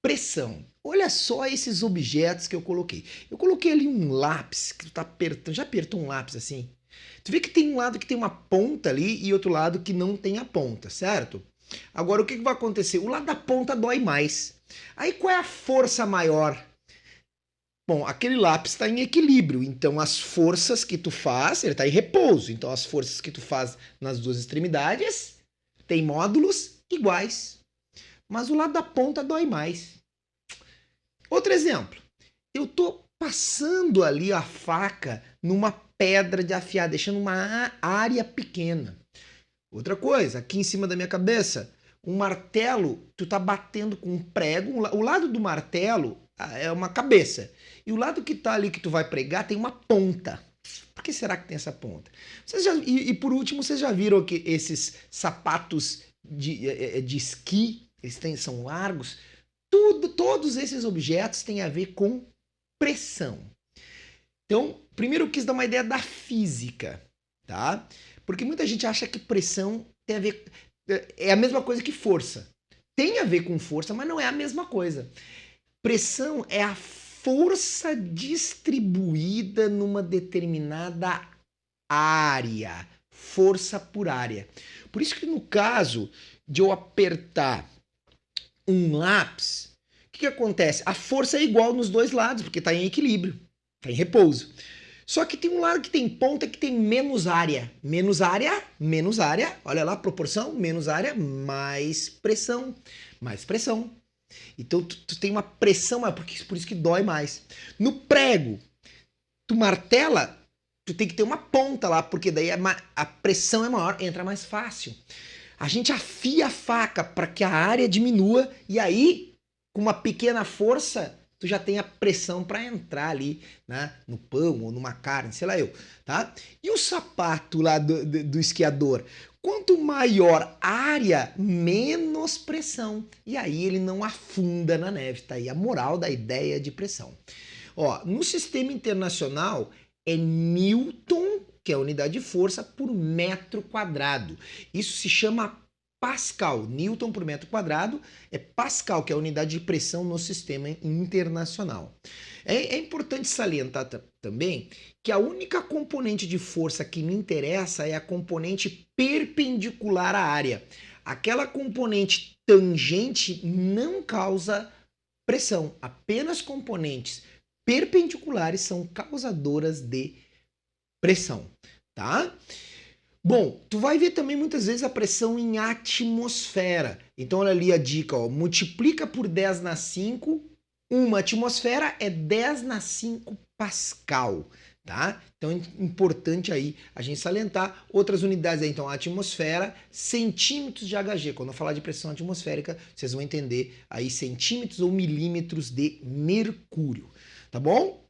Pressão. Olha só esses objetos que eu coloquei. Eu coloquei ali um lápis que tu tá apertando. Já apertou um lápis assim? Tu vê que tem um lado que tem uma ponta ali e outro lado que não tem a ponta, certo? Agora o que vai acontecer? O lado da ponta dói mais. Aí qual é a força maior? Bom, aquele lápis está em equilíbrio, então as forças que tu faz, ele está em repouso, então as forças que tu faz nas duas extremidades têm módulos iguais, mas o lado da ponta dói mais. Outro exemplo, eu estou passando ali a faca numa pedra de afiar, deixando uma área pequena. Outra coisa, aqui em cima da minha cabeça, um martelo, tu tá batendo com um prego, o lado do martelo é uma cabeça. E o lado que tá ali que tu vai pregar tem uma ponta. Por que será que tem essa ponta? Por último, vocês já viram que esses sapatos de esqui, são largos? Todos esses objetos têm a ver com pressão. Então, primeiro eu quis dar uma ideia da física, tá? Porque muita gente acha que pressão tem a ver, é a mesma coisa que força. Tem a ver com força, mas não é a mesma coisa. Pressão é a força distribuída numa determinada área, força por área. Por isso que no caso de eu apertar um lápis, o que acontece? A força é igual nos dois lados, porque está em equilíbrio, está em repouso. Só que tem um lado que tem ponta que tem menos área. Menos área, olha lá a proporção, menos área, mais pressão. Mais pressão. Então tu tem uma pressão maior, por isso que dói mais. No prego, tu martela, tu tem que ter uma ponta lá, porque daí a pressão é maior, entra mais fácil. A gente afia a faca para que a área diminua e aí, com uma pequena força, tu já tem a pressão para entrar ali, né, no pão ou numa carne, sei lá eu, tá? E o sapato lá do esquiador? Quanto maior área, menos pressão. E aí ele não afunda na neve. Tá aí a moral da ideia de pressão. Ó, no sistema internacional é Newton, que é a unidade de força, por metro quadrado. Isso se chama Pascal. Newton por metro quadrado é Pascal, que é a unidade de pressão no sistema internacional. É importante salientar também que a única componente de força que me interessa é a componente perpendicular à área. Aquela componente tangente não causa pressão, apenas componentes perpendiculares são causadoras de pressão, tá? Bom, tu vai ver também muitas vezes a pressão em atmosfera. Então olha ali a dica, ó, multiplica por 10 na 5, uma atmosfera é 10 na 5 Pascal, tá? Então é importante aí a gente salientar outras unidades aí, então a atmosfera, centímetros de Hg. Quando eu falar de pressão atmosférica, vocês vão entender aí centímetros ou milímetros de mercúrio, tá bom?